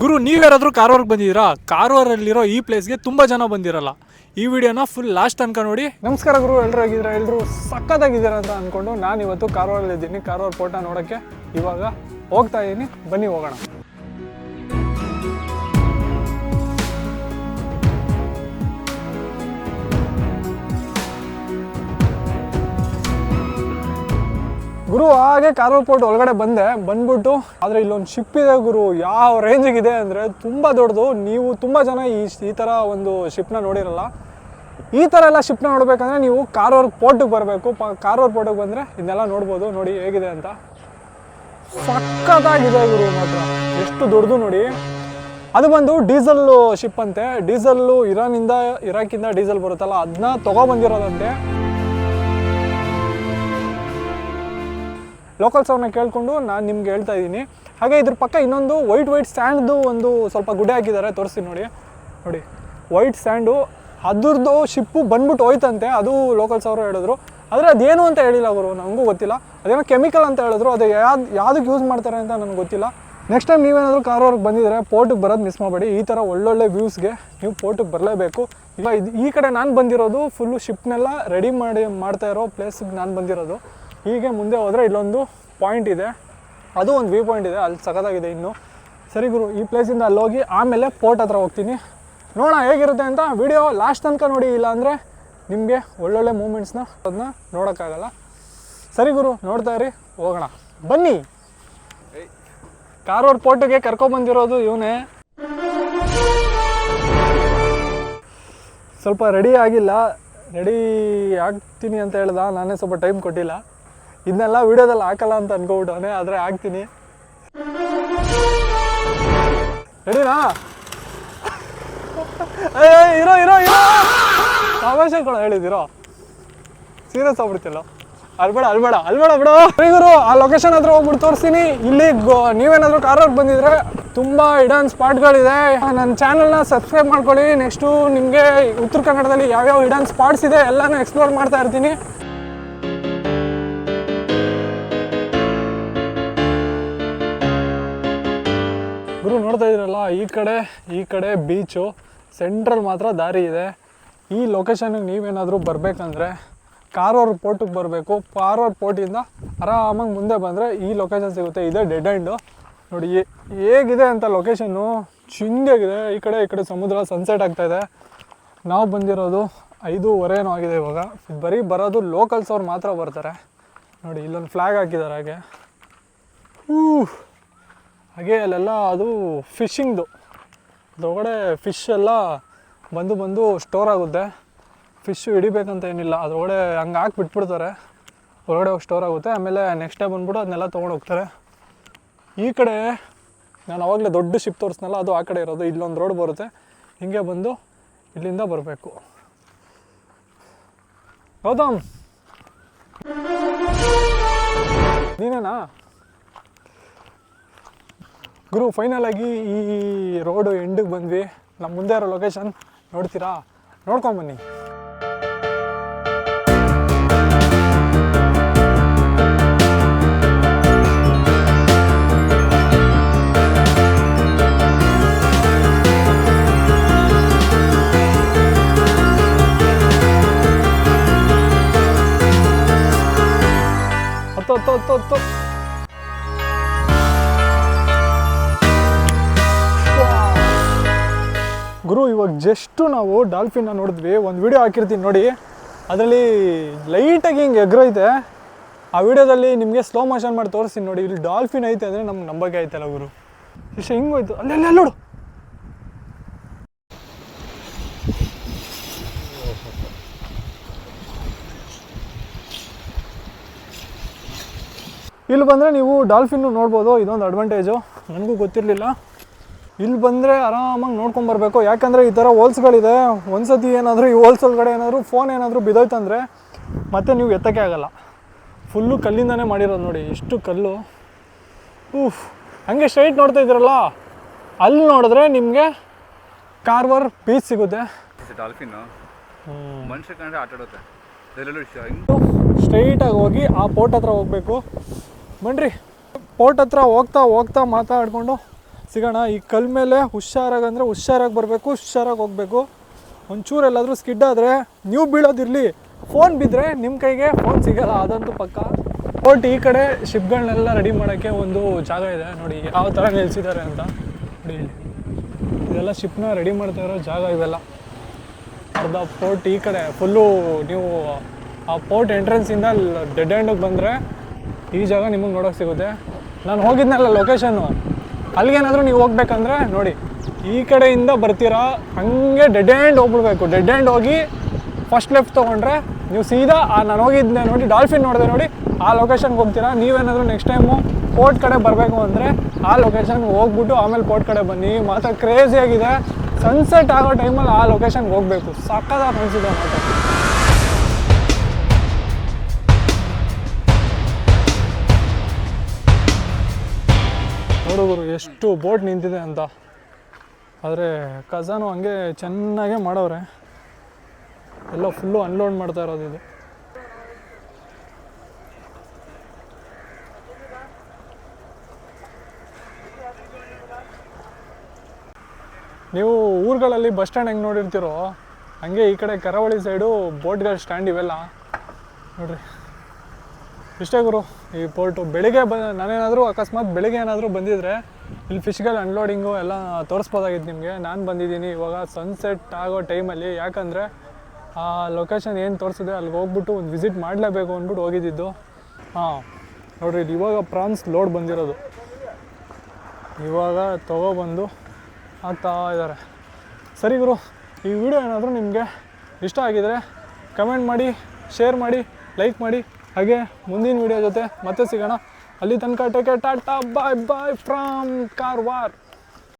ಗುರು, ನೀವ್ಯಾರಾದರೂ ಕಾರವಾರಕ್ಕೆ ಬಂದಿದ್ದೀರಾ? ಕಾರವಾರಲ್ಲಿರೋ ಈ ಪ್ಲೇಸ್ಗೆ ತುಂಬ ಜನ ಬಂದಿರಲ್ಲ. ಈ ವಿಡಿಯೋನ ಫುಲ್ ಲಾಸ್ಟ್ ತನಕ ನೋಡಿ. ನಮಸ್ಕಾರ ಗುರು, ಎಲ್ಲರೂ ಆಗಿದ್ದೀರಾ? ಎಲ್ಲರೂ ಸಖತ್ತಾಗಿದ್ದೀರಾ ಅಂತ ಅಂದ್ಕೊಂಡು ನಾನು ಇವತ್ತು ಕಾರವಾರಲ್ಲಿದ್ದೀನಿ. ಕಾರವಾರ ಫೋರ್ಟ್ನ ನೋಡೋಕ್ಕೆ ಇವಾಗ ಹೋಗ್ತಾ ಇದ್ದೀನಿ. ಬನ್ನಿ ಹೋಗೋಣ. ಗುರು, ಹಾಗೆ ಕಾರವಾರ ಪೋರ್ಟ್ ಒಳಗಡೆ ಬಂದ್ಬಿಟ್ಟು ಆದರೆ ಇಲ್ಲೊಂದು ಶಿಪ್ ಇದೆ ಗುರು. ಯಾವ ರೇಂಜಿಗಿದೆ ಅಂದರೆ ತುಂಬ ದೊಡ್ಡದು. ನೀವು ತುಂಬ ಜನ ಈ ಥರ ಒಂದು ಶಿಪ್ನ ನೋಡಿರಲ್ಲ. ಈ ಥರ ಎಲ್ಲ ಶಿಪ್ನ ನೋಡಬೇಕಂದ್ರೆ ನೀವು ಕಾರವಾರ ಪೋರ್ಟಿಗೆ ಬರಬೇಕು. ಕಾರವಾರ ಪೋರ್ಟಿಗೆ ಬಂದರೆ ಇದನ್ನೆಲ್ಲ ನೋಡ್ಬೋದು. ನೋಡಿ ಹೇಗಿದೆ ಅಂತ, ಸಖತ್ತಾಗಿದೆ ಗುರು. ಮಾತ್ರ ಎಷ್ಟು ದೊಡ್ಡದು ನೋಡಿ. ಅದು ಬಂದು ಡೀಸೆಲ್ ಶಿಪ್ ಅಂತೆ. ಡೀಸೆಲ್ಲು ಇರಾಕಿಂದ ಡೀಸೆಲ್ ಬರುತ್ತಲ್ಲ, ಅದನ್ನ ತೊಗೊಬಂದಿರೋದಂತೆ. ಲೋಕಲ್ಸ್ ಅವ್ರನ್ನ ಕೇಳಿಕೊಂಡು ನಾನು ನಿಮ್ಗೆ ಹೇಳ್ತಾ ಇದ್ದೀನಿ. ಹಾಗೆ ಇದ್ರ ಪಕ್ಕ ಇನ್ನೊಂದು ವೈಟ್ ಸ್ಟ್ಯಾಂಡ್ದು ಒಂದು ಸ್ವಲ್ಪ ಗುಡ್ಡೆ ಹಾಕಿದ್ದಾರೆ, ತೋರಿಸ್ತೀನಿ ನೋಡಿ. ವೈಟ್ ಸ್ಟ್ಯಾಂಡು, ಅದ್ರದ್ದು ಶಿಪ್ಪು ಬಂದ್ಬಿಟ್ಟು ಹೋಯ್ತಂತೆ. ಅದು ಲೋಕಲ್ಸ್ ಅವರು ಹೇಳಿದ್ರು. ಆದರೆ ಅದೇನು ಅಂತ ಹೇಳಿಲ್ಲ ಗುರು, ನನಗೂ ಗೊತ್ತಿಲ್ಲ. ಅದೇನೋ ಕೆಮಿಕಲ್ ಅಂತ ಹೇಳಿದ್ರು. ಅದು ಯಾವುದಕ್ಕೆ ಯೂಸ್ ಮಾಡ್ತಾರೆ ಅಂತ ನನಗೆ ಗೊತ್ತಿಲ್ಲ. ನೆಕ್ಸ್ಟ್ ಟೈಮ್ ನೀವೇನಾದರೂ ಕಾರವಾರಕ್ಕೆ ಬಂದಿದ್ರೆ ಪೋರ್ಟಿಗೆ ಬರೋದು ಮಿಸ್ ಮಾಡಬೇಡಿ. ಈ ಥರ ಒಳ್ಳೊಳ್ಳೆ ವ್ಯೂಸ್ಗೆ ನೀವು ಪೋರ್ಟಿಗೆ ಬರಲೇಬೇಕು. ಈಗ ಈ ಕಡೆ ನಾನು ಬಂದಿರೋದು ಫುಲ್ಲು ಶಿಪ್ನೆಲ್ಲ ರೆಡಿ ಮಾಡ್ತಾ ಇರೋ ಪ್ಲೇಸಿಗೆ ನಾನು ಬಂದಿರೋದು. ಹೀಗೆ ಮುಂದೆ ಹೋದರೆ ಇಲ್ಲೊಂದು ಪಾಯಿಂಟ್ ಇದೆ, ಅದು ಒಂದು ವ್ಯೂ ಪಾಯಿಂಟ್ ಇದೆ, ಅಲ್ಲಿ ಸಖತ್ತಾಗಿದೆ. ಇನ್ನು ಸರಿ ಗುರು, ಈ ಪ್ಲೇಸಿಂದ ಅಲ್ಲಿ ಹೋಗಿ ಆಮೇಲೆ ಪೋರ್ಟ್ ಹತ್ರ ಹೋಗ್ತೀನಿ. ನೋಡೋಣ ಹೇಗಿರುತ್ತೆ ಅಂತ. ವಿಡಿಯೋ ಲಾಸ್ಟ್ ತನಕ ನೋಡಿ, ಇಲ್ಲ ಅಂದರೆ ನಿಮಗೆ ಒಳ್ಳೊಳ್ಳೆ ಮೂಮೆಂಟ್ಸ್ನ ಅದನ್ನ ನೋಡೋಕ್ಕಾಗಲ್ಲ. ಸರಿ ಗುರು, ನೋಡ್ತಾ ಇರಿ, ಹೋಗೋಣ ಬನ್ನಿ. ಕಾರವಾರ ಪೋರ್ಟಿಗೆ ಕರ್ಕೊಬಂದಿರೋದು ಇವನೇ. ಸ್ವಲ್ಪ ರೆಡಿ ಆಗಿಲ್ಲ, ರೆಡಿ ಆಗ್ತೀನಿ ಅಂತ ಹೇಳ್ದ. ನಾನೇ ಸ್ವಲ್ಪ ಟೈಮ್ ಕೊಟ್ಟಿಲ್ಲ. ಇದನ್ನೆಲ್ಲ ವಿಡಿಯೋದಲ್ಲಿ ಹಾಕಲ್ಲ ಅಂತ ಅನ್ಕೊಬಿಟ್ಟವನೇ, ಆದರೆ ಹಾಕ್ತೀನಿ. ರೆಡಿನಾ? ಇರೋ ತಮಾಷೆಗಳು ಹೇಳಿದಿರೋ, ಸೀರಿಯಸ್ ಆಗ್ಬಿಡ್ತಿಲ್ಲ. ಅಲ್ಬೇಡ ಬಿಡು. ಗುರು, ಆ ಲೊಕೇಶನ್ ಹತ್ರ ಹೋಗ್ಬಿಟ್ಟು ತೋರಿಸ್ತೀನಿ. ಇಲ್ಲಿ ನೀವೇನಾದರೂ ಕಾರವಾರಕ್ಕೆ ಬಂದಿದ್ರೆ ತುಂಬ ಹಿಡನ್ ಸ್ಪಾಟ್ಗಳಿದೆ. ನನ್ನ ಚಾನಲ್ನ ಸಬ್ಸ್ಕ್ರೈಬ್ ಮಾಡ್ಕೊಳ್ಳಿ. ನೆಕ್ಸ್ಟು ನಿಮಗೆ ಉತ್ತರ ಕನ್ನಡದಲ್ಲಿ ಯಾವ್ಯಾವ ಹಿಡನ್ ಸ್ಪಾಟ್ಸ್ ಇದೆ ಎಲ್ಲನೂ ಎಕ್ಸ್ಪ್ಲೋರ್ ಮಾಡ್ತಾ ಇರ್ತೀನಿ. ಗುರು, ನೋಡ್ತಾ ಇದ್ದೀರಲ್ಲ, ಈ ಕಡೆ ಬೀಚು, ಸೆಂಟ್ರಲ್ ಮಾತ್ರ ದಾರಿ ಇದೆ. ಈ ಲೊಕೇಶನ್ಗೆ ನೀವೇನಾದರೂ ಬರಬೇಕಂದ್ರೆ ಕಾರವಾರ ಪೋರ್ಟಿಗೆ ಬರಬೇಕು. ಕಾರವಾರ ಪೋರ್ಟಿಂದ ಆರಾಮಾಗಿ ಮುಂದೆ ಬಂದರೆ ಈ ಲೊಕೇಶನ್ ಸಿಗುತ್ತೆ. ಇದೇ ಡೆಡ್ ಎಂಡು. ನೋಡಿ ಹೇಗಿದೆ ಅಂತ ಲೊಕೇಶನ್ನು, ಚಿಂಗಾಗಿದೆ. ಈ ಕಡೆ ಸಮುದ್ರ, ಸನ್ಸೆಟ್ ಆಗ್ತಾಯಿದೆ. ನಾವು ಬಂದಿರೋದು 5:30 ಆಗಿದೆ ಇವಾಗ. ಬರೀ ಬರೋದು ಲೋಕಲ್ಸ್ ಅವ್ರು ಮಾತ್ರ ಬರ್ತಾರೆ. ನೋಡಿ ಇಲ್ಲೊಂದು ಫ್ಲ್ಯಾಗ್ ಹಾಕಿದ್ದಾರೆ. ಹಾಗೆ ಅಲ್ಲೆಲ್ಲ ಅದು ಫಿಶಿಂಗ್ದು, ಅದರೊಳಗಡೆ ಫಿಶ್ ಎಲ್ಲ ಬಂದು ಸ್ಟೋರ್ ಆಗುತ್ತೆ. ಫಿಶ್ಶು ಹಿಡಿಬೇಕಂತ ಏನಿಲ್ಲ, ಅದರೊಳಗಡೆ ಹಂಗೆ ಹಾಕಿ ಬಿಟ್ಬಿಡ್ತಾರೆ. ಹೊರಗಡೆ ಹೋಗಿ ಸ್ಟೋರ್ ಆಗುತ್ತೆ. ಆಮೇಲೆ ನೆಕ್ಸ್ಟ್ ಟೈಮ್ ಬಂದ್ಬಿಟ್ಟು ಅದನ್ನೆಲ್ಲ ತೊಗೊಂಡು ಹೋಗ್ತಾರೆ. ಈ ಕಡೆ ನಾನು ಅವಾಗಲೇ ದೊಡ್ಡ ಶಿಪ್ ತೋರಿಸ್ನಲ್ಲ, ಅದು ಆ ಕಡೆ ಇರೋದು. ಇಲ್ಲೊಂದು ರೋಡ್ ಬರುತ್ತೆ, ಹೀಗೆ ಬಂದು ಇಲ್ಲಿಂದ ಬರಬೇಕು. ಗೌತಮ್, ನೀನೇನಾ? ಗುರು, ಫೈನಲ್ ಆಗಿ ಈ ರೋಡು ಎಂಡಿಗೆ ಬಂದ್ವಿ. ನಮ್ಮ ಮುಂದೆ ಇರೋ ಲೊಕೇಶನ್ ನೋಡ್ತೀರಾ? ನೋಡ್ಕೊಂಬನ್ನಿ. ಹತ್ತು ಗುರು, ಇವಾಗ ಜಸ್ಟು ನಾವು ಡಾಲ್ಫಿನ್ನ ನೋಡಿದ್ವಿ. ಒಂದು ವಿಡಿಯೋ ಹಾಕಿರ್ತೀನಿ ನೋಡಿ, ಅದರಲ್ಲಿ ಲೈಟಾಗಿ ಹಿಂಗೆ ಎಗ್ರೈತೆ. ಆ ವಿಡಿಯೋದಲ್ಲಿ ನಿಮಗೆ ಸ್ಲೋ ಮೋಷನ್ ಮಾಡಿ ತೋರಿಸ್ತೀನಿ ನೋಡಿ. ಇಲ್ಲಿ ಡಾಲ್ಫಿನ್ ಐತೆ ಅಂದರೆ ನಮ್ಗೆ ನಂಬಕ್ಕೆ ಆಯ್ತಲ್ಲ ಗುರು. ಇಷ್ಟು ಹಿಂಗೋಯ್ತು. ಅಲ್ಲೆಲ್ಲ ನೋಡು. ಇಲ್ಲಿ ಬಂದರೆ ನೀವು ಡಾಲ್ಫಿನ್ನು ನೋಡ್ಬೋದು. ಇದೊಂದು ಅಡ್ವಾಂಟೇಜು, ನನಗೂ ಗೊತ್ತಿರಲಿಲ್ಲ. ಇಲ್ಲಿ ಬಂದರೆ ಆರಾಮಾಗಿ ನೋಡ್ಕೊಂಬರ್ಬೇಕು. ಯಾಕಂದರೆ ಈ ಥರ ಹೋಲ್ಸ್ಗಳಿದೆ. ಒಂದು ಸತಿ ಏನಾದರೂ ಈ ಹೋಲ್ಸ್ ಒಳಗಡೆ ಏನಾದರೂ ಫೋನ್ ಏನಾದರೂ ಬಿದ್ದೋಯ್ತಂದರೆ ಮತ್ತೆ ನೀವು ಎತ್ತಕ್ಕೆ ಆಗಲ್ಲ. ಫುಲ್ಲು ಕಲ್ಲಿಂದನೇ ಮಾಡಿರೋದು ನೋಡಿ, ಇಷ್ಟು ಕಲ್ಲು. ಹಂಗೆ ಸ್ಟ್ರೈಟ್ ನೋಡ್ತಾ ಇದ್ದೀರಲ್ಲ, ಅಲ್ಲಿ ನೋಡಿದ್ರೆ ನಿಮಗೆ ಕಾರವಾರ ಬೀಚ್ ಸಿಗುತ್ತೆ. ಡಾಲ್ಫಿನ್ನು ಮನುಷ್ಯ ಕಂಡ್ರೆ ಆಟ ಆಡುತ್ತೆ. ಸ್ಟ್ರೈಟಾಗಿ ಹೋಗಿ ಆ ಪೋರ್ಟ್ ಹತ್ರ ಹೋಗಬೇಕು. ಬನ್ನಿರಿ, ಪೋರ್ಟ್ ಹತ್ರ ಹೋಗ್ತಾ ಮಾತಾಡಿಕೊಂಡು ಸಿಗೋಣ. ಈ ಕಲ್ ಮೇಲೆ ಹುಷಾರಾಗಿ ಅಂದರೆ ಹುಷಾರಾಗಿ ಬರಬೇಕು, ಹುಷಾರಾಗಿ ಹೋಗಬೇಕು. ಒಂಚೂರು ಎಲ್ಲಾದರೂ ಸ್ಕಿಡ್ ಆದರೆ ನೀವು ಬೀಳೋದಿರಲಿ, ಫೋನ್ ಬಿದ್ದರೆ ನಿಮ್ಮ ಕೈಗೆ ಫೋನ್ ಸಿಗೋಲ್ಲ, ಅದಂತೂ ಪಕ್ಕ. ಪೋರ್ಟ್ ಈ ಕಡೆ ಶಿಪ್ಗಳನ್ನೆಲ್ಲ ರೆಡಿ ಮಾಡೋಕ್ಕೆ ಒಂದು ಜಾಗ ಇದೆ ನೋಡಿ, ಯಾವ ಥರ ನಿಲ್ಲಿಸಿದ್ದಾರೆ ಅಂತ ನೋಡಿ. ಇಲ್ಲಿ ಇದೆಲ್ಲ ಶಿಪ್ನ ರೆಡಿ ಮಾಡ್ತಾ ಇರೋ ಜಾಗ ಇವೆಲ್ಲ. ಅರ್ಧ ಪೋರ್ಟ್ ಈ ಕಡೆ ಫುಲ್ಲು. ನೀವು ಆ ಪೋರ್ಟ್ ಎಂಟ್ರೆನ್ಸಿಂದ ಡೆಡ್ ಎಂಡಿಗೆ ಬಂದರೆ ಈ ಜಾಗ ನಿಮಗೆ ನೋಡೋಕೆ ಸಿಗುತ್ತೆ. ನಾನು ಹೋಗಿದ್ನಲ್ಲ ಲೊಕೇಶನ್ನು, ಅಲ್ಲಿಗೇನಾದರೂ ನೀವು ಹೋಗ್ಬೇಕಂದ್ರೆ ನೋಡಿ, ಈ ಕಡೆಯಿಂದ ಬರ್ತೀರಾ, ಹಾಗೆ ಡೆಡ್ ಎಂಡ್ ಹೋಗ್ಬಿಡ್ಬೇಕು. ಡೆಡ್ ಎಂಡ್ ಹೋಗಿ ಫಸ್ಟ್ ಲೆಫ್ಟ್ ತೊಗೊಂಡ್ರೆ ನೀವು ಸೀದಾ ನಾನು ಹೋಗಿದ್ದೆ ನೋಡಿ, ಡಾಲ್ಫಿನ್ ನೋಡಿದೆ ನೋಡಿ, ಆ ಲೊಕೇಶನ್ಗೆ ಹೋಗ್ತೀರಾ. ನೀವೇನಾದರೂ ನೆಕ್ಸ್ಟ್ ಟೈಮು ಪೋರ್ಟ್ ಕಡೆ ಬರಬೇಕು ಅಂದರೆ ಆ ಲೊಕೇಶನ್ಗೆ ಹೋಗ್ಬಿಟ್ಟು ಆಮೇಲೆ ಪೋರ್ಟ್ ಕಡೆ ಬನ್ನಿ. ಮಾತ್ರ ಕ್ರೇಜಿಯಾಗಿದೆ. ಸನ್ಸೆಟ್ ಆಗೋ ಟೈಮಲ್ಲಿ ಆ ಲೊಕೇಶನ್ಗೆ ಹೋಗಬೇಕು, ಸಕ್ಕತ್ತಾಗಿ ಅನಿಸಿದೆ ಮಾತ್ರ. ನೋಡುಗರು ಎಷ್ಟು ಬೋಟ್ ನಿಂತಿದೆ ಅಂತ. ಆದರೆ ಕಸಾನು ಹಂಗೆ ಚೆನ್ನಾಗೇ ಮಾಡವ್ರೆ, ಎಲ್ಲ ಫುಲ್ಲು ಅನ್ಲೋಡ್ ಮಾಡ್ತಾ ಇರೋದು ಇದು. ನೀವು ಊರುಗಳಲ್ಲಿ ಬಸ್ ಸ್ಟ್ಯಾಂಡ್ ಹೆಂಗೆ ನೋಡಿರ್ತೀರೋ ಹಂಗೆ ಈ ಕಡೆ ಕರಾವಳಿ ಸೈಡು ಬೋಟ್ಗಳ ಸ್ಟ್ಯಾಂಡ್ ಇವೆಲ್ಲ ನೋಡ್ರಿ. ಇಷ್ಟೇ ಗುರು ಈ ಪೋರ್ಟು. ಬೆಳಿಗ್ಗೆ ನಾನೇನಾದರೂ ಅಕಸ್ಮಾತ್ ಬೆಳಿಗ್ಗೆ ಏನಾದರೂ ಬಂದಿದ್ರೆ ಇಲ್ಲಿ ಫಿಶ್ಗಳ ಅನ್ಲೋಡಿಂಗು ಎಲ್ಲ ತೋರಿಸ್ಬೋದಾಗಿತ್ತು ನಿಮಗೆ. ನಾನು ಬಂದಿದ್ದೀನಿ ಇವಾಗ ಸನ್ಸೆಟ್ ಆಗೋ ಟೈಮಲ್ಲಿ, ಯಾಕಂದರೆ ಆ ಲೊಕೇಶನ್ ಏನು ತೋರಿಸಿದೆ ಅಲ್ಲಿಗೆ ಹೋಗ್ಬಿಟ್ಟು ಒಂದು ವಿಸಿಟ್ ಮಾಡಲೇಬೇಕು ಅಂದ್ಬಿಟ್ಟು ಹೋಗಿದ್ದಿದ್ದು. ಹಾಂ ನೋಡ್ರಿ, ಇದು ಇವಾಗ ಪ್ರಾನ್ಸ್ ಲೋಡ್ ಬಂದಿರೋದು, ಇವಾಗ ತೊಗೊಬಂದು ಹಾಕ್ತಾ ಇದ್ದಾರೆ. ಸರಿ ಗುರು, ಈ ವಿಡಿಯೋ ಏನಾದರೂ ನಿಮಗೆ ಇಷ್ಟ ಆಗಿದರೆ ಕಮೆಂಟ್ ಮಾಡಿ, ಶೇರ್ ಮಾಡಿ, ಲೈಕ್ ಮಾಡಿ. ಹಾಗೆ ಮುಂದಿನ ವಿಡಿಯೋ ಜೊತೆ ಮತ್ತೆ ಸಿಗೋಣ. ಅಲ್ಲಿ ತನಕ ಟೇಕ್ ಕೇರ್, ಟಾಟಾ, ಬಾಯ್ ಬಾಯ್ ಫ್ರಮ್ ಕಾರವಾರ.